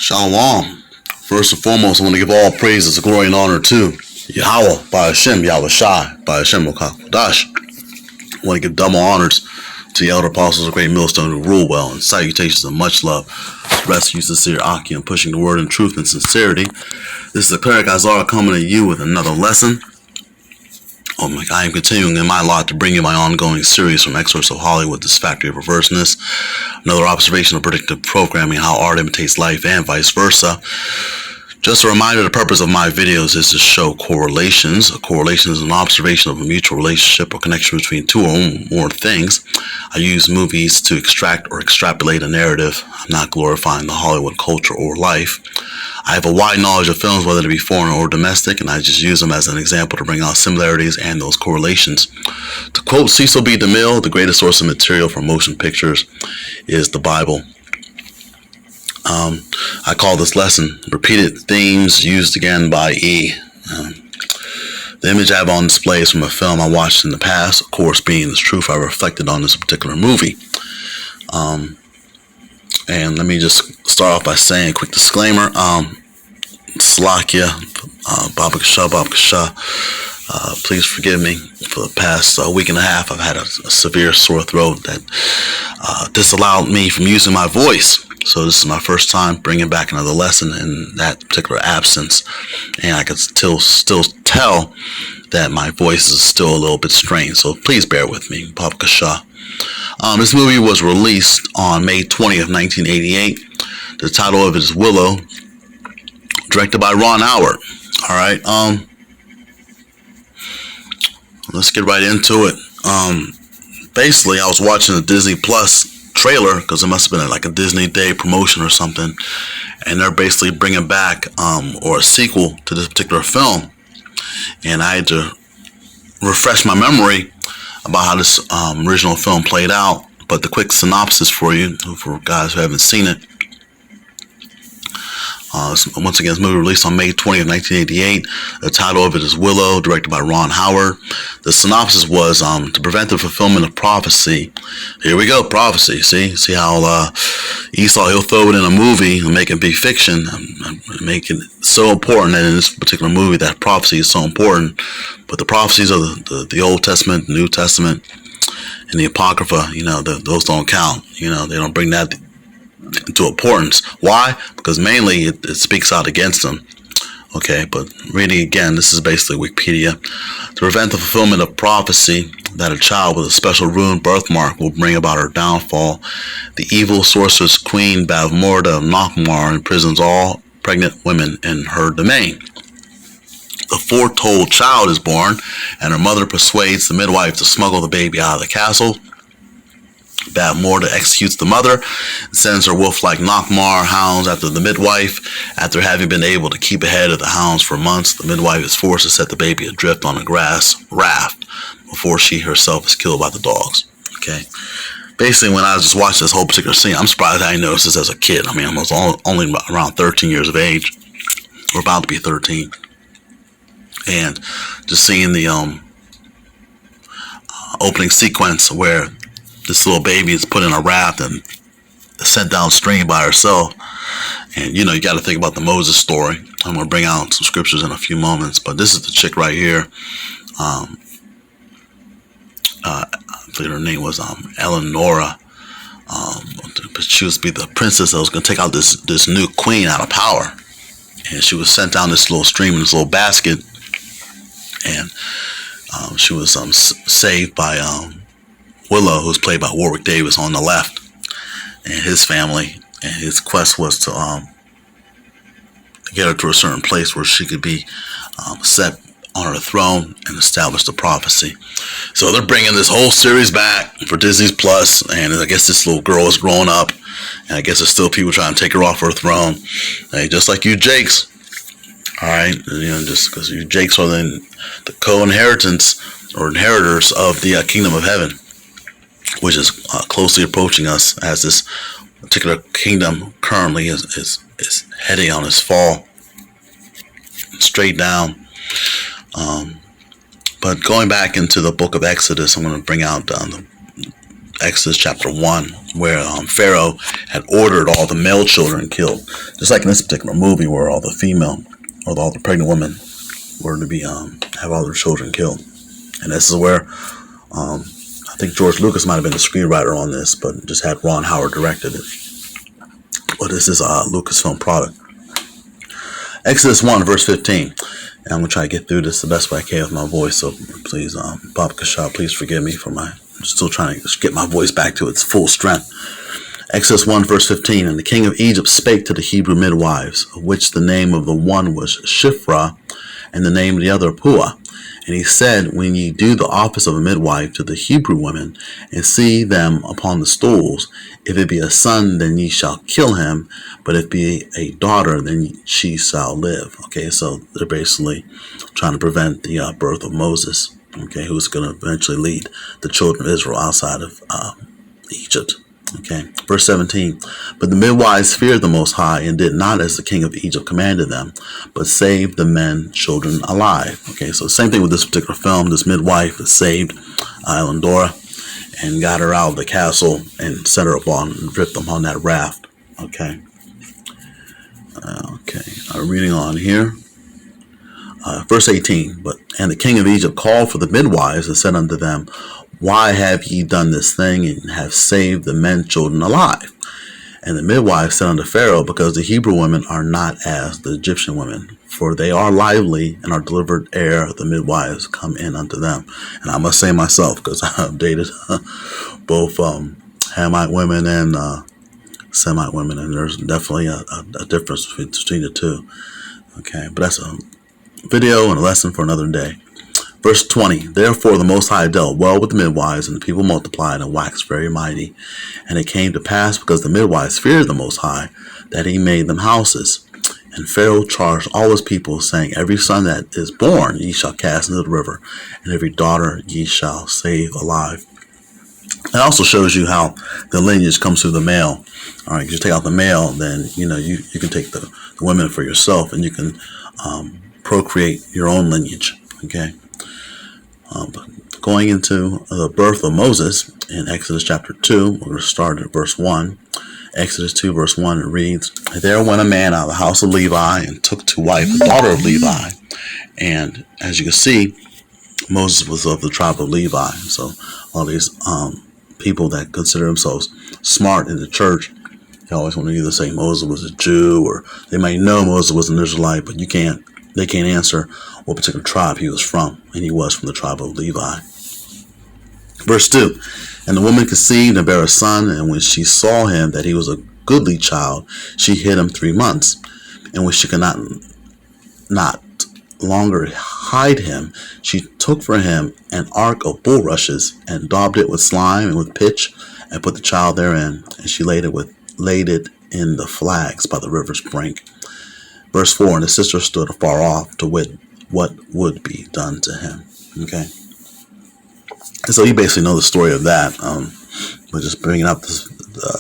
Shalom. First and foremost, I want to give all praises, glory, and honor to Yahweh, by Hashem, Yahweh Shai, by Hashem, Kodash. I want to give double honors to the elder apostles of Great Millstone who rule well, and salutations of much love. Rest you, sincere Aki, and pushing the word in truth and sincerity. This is the Cleric Azar coming to you with another lesson. Oh my God, I am continuing in my lot to bring you my ongoing series from Excerpts of Hollywood, This Factory of Perverseness. Another observation of predictive programming, how art imitates life and vice versa. Just a reminder, the purpose of my videos is to show correlations. A correlation is an observation of a mutual relationship or connection between two or more things. I use movies to extract or extrapolate a narrative. I'm not glorifying the Hollywood culture or life. I have a wide knowledge of films, whether they be foreign or domestic, and I just use them as an example to bring out similarities and those correlations. To quote Cecil B. DeMille, the greatest source of material for motion pictures is the Bible. I call this lesson Repeated Themes Used Again by E. The image I have on display is from a film I watched in the past, of course being the truth I reflected on this particular movie. And let me just start off by saying a quick disclaimer. Salakia, Baba Kasha, please forgive me. For the past week and a half, I've had a severe sore throat that disallowed me from using my voice. So this is my first time bringing back another lesson in that particular absence. And I can still tell that my voice is still a little bit strained. So please bear with me. Baba Kasha. This movie was released on May 20th, 1988. The title of it is Willow, directed by Ron Howard. All right. Let's get right into it. Basically, I was watching the Disney Plus trailer because it must have been like a Disney Day promotion or something, and they're basically bringing back or a sequel to this particular film, and I had to refresh my memory about how this original film played out. But the quick synopsis for you, for guys who haven't seen it. Once again, this movie released on May 20th, 1988. The title of it is Willow, directed by Ron Howard. The synopsis was to prevent the fulfillment of prophecy. Here we go, prophecy. See how Esau, he'll throw it in a movie and make it be fiction, and make it so important that in this particular movie that prophecy is so important. But the prophecies of the Old Testament, the New Testament, and the Apocrypha, those don't count. They don't bring that into importance. Why? Because mainly it speaks out against them. Okay, but reading again, this is basically Wikipedia. To prevent the fulfillment of prophecy that a child with a special rune birthmark will bring about her downfall, the evil sorceress Queen Bavmorda of Nockmaar imprisons all pregnant women in her domain. The foretold child is born, and her mother persuades the midwife to smuggle the baby out of the castle. Bavmorda executes the mother and sends her wolf-like Nockmaar hounds after the midwife. After having been able to keep ahead of the hounds for months, the midwife is forced to set the baby adrift on a grass raft before she herself is killed by the dogs. Okay. Basically, when I was just watching this whole particular scene, I'm surprised I didn't notice this as a kid. I mean, I was only around 13 years of age, or about to be 13. And just seeing the opening sequence where this little baby is put in a raft and sent downstream by herself. And, you got to think about the Moses story. I'm going to bring out some scriptures in a few moments. But this is the chick right here. I believe her name was Eleonora. She was to be the princess that was going to take out this new queen out of power. And she was sent down this little stream in this little basket. And she was saved by Willow, who's played by Warwick Davis on the left, and his family, and his quest was to get her to a certain place where she could be set on her throne and establish the prophecy. So they're bringing this whole series back for Disney Plus, and I guess this little girl is growing up, and I guess there's still people trying to take her off her throne. Hey, just like you Jakes, all right, just because you Jakes are the co-inheritants or inheritors of the kingdom of heaven, which is closely approaching us, as this particular kingdom currently is heading on its fall straight down. But going back into the book of Exodus, I'm going to bring out Exodus chapter 1, where Pharaoh had ordered all the male children killed. Just like in this particular movie where all the female or all the pregnant women were to be have all their children killed. And this is where I think George Lucas might have been the screenwriter on this, but just had Ron Howard directed it. But this is a Lucasfilm product. Exodus 1, verse 15. And I'm going to try to get through this the best way I can with my voice. So please, Bob Kashaw, please forgive me for I'm still trying to get my voice back to its full strength. Exodus 1, verse 15. And the king of Egypt spake to the Hebrew midwives, of which the name of the one was Shiphrah, and the name of the other Puah. And he said, when ye do the office of a midwife to the Hebrew women, and see them upon the stools, if it be a son, then ye shall kill him, but if it be a daughter, then she shall live. Okay, so they're basically trying to prevent the birth of Moses, okay, who's going to eventually lead the children of Israel outside of Egypt. Okay, verse 17. But the midwives feared the Most High and did not as the king of Egypt commanded them, but saved the men children alive. Okay, so same thing with this particular film. This midwife saved Elandora and got her out of the castle and set her up on and drift them on that raft. Okay. Reading on here. Verse 18. And the king of Egypt called for the midwives and said unto them, why have ye done this thing and have saved the men children alive? And the midwives said unto Pharaoh, because the Hebrew women are not as the Egyptian women, for they are lively and are delivered ere the midwives come in unto them. And I must say myself, because I have dated both Hamite women and Semite women, and there's definitely a difference between the two. Okay, but that's a video and a lesson for another day. Verse 20, therefore the Most High dealt well with the midwives, and the people multiplied and waxed very mighty. And it came to pass, because the midwives feared the Most High, that he made them houses. And Pharaoh charged all his people, saying, every son that is born ye shall cast into the river, and every daughter ye shall save alive. It also shows you how the lineage comes through the male. All right, if you take out the male, then you can take the women for yourself, and you can procreate your own lineage. Okay. Going into the birth of Moses in Exodus chapter 2, we're going to start at verse 1. Exodus 2, verse 1, it reads, there went a man out of the house of Levi and took to wife the daughter of Levi. And as you can see, Moses was of the tribe of Levi. So all these people that consider themselves smart in the church, they always want to either say Moses was a Jew, or they might know Moses was an Israelite, but they can't answer what particular tribe he was from, and he was from the tribe of Levi. Verse 2, and the woman conceived and bare a son, and when she saw him that he was a goodly child, she hid him 3 months. And when she could not longer hide him, she took for him an ark of bulrushes, and daubed it with slime and with pitch, and put the child therein, and she laid it in the flags by the river's brink. Verse 4, and the sister stood afar off to wit what would be done to him. Okay. And so you basically know the story of that. But just bringing up the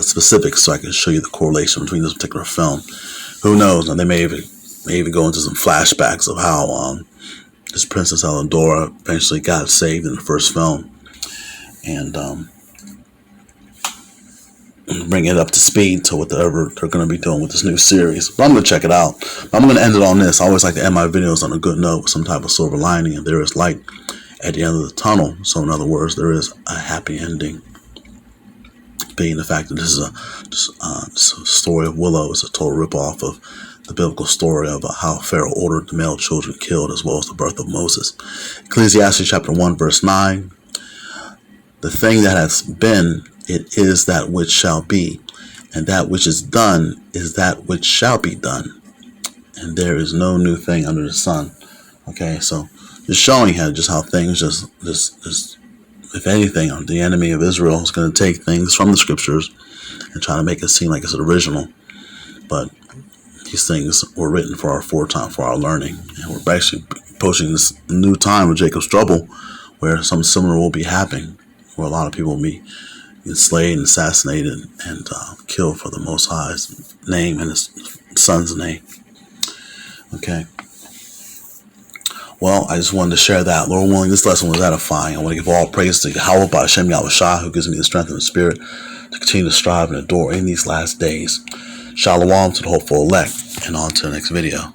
specifics so I can show you the correlation between this particular film. Who knows? Now, they may even go into some flashbacks of how this Princess Elandora eventually got saved in the first film. And bring it up to speed to whatever they're going to be doing with this new series. But I'm going to check it out. I'm going to end it on this. I always like to end my videos on a good note with some type of silver lining, and there is light at the end of the tunnel. So in other words, there is a happy ending. Being the fact that this is a story of Willow is a total ripoff of the biblical story of how Pharaoh ordered the male children killed, as well as the birth of Moses. Ecclesiastes chapter 1, verse 9. The thing that has been, it is that which shall be, and that which is done is that which shall be done. And there is no new thing under the sun. Okay, so just showing how things just if anything, the enemy of Israel is going to take things from the scriptures and try to make it seem like it's original. But these things were written for our learning. And we're actually approaching this new time of Jacob's trouble, where something similar will be happening, where a lot of people will be enslaved and assassinated and killed for the Most High's name and his son's name. Okay. Well, I just wanted to share that. Lord willing, this lesson was edifying. I want to give all praise to Yahweh Ba'Shem Yahushua, who gives me the strength and the spirit to continue to strive and adore in these last days. Shalom to the hopeful elect, and on to the next video.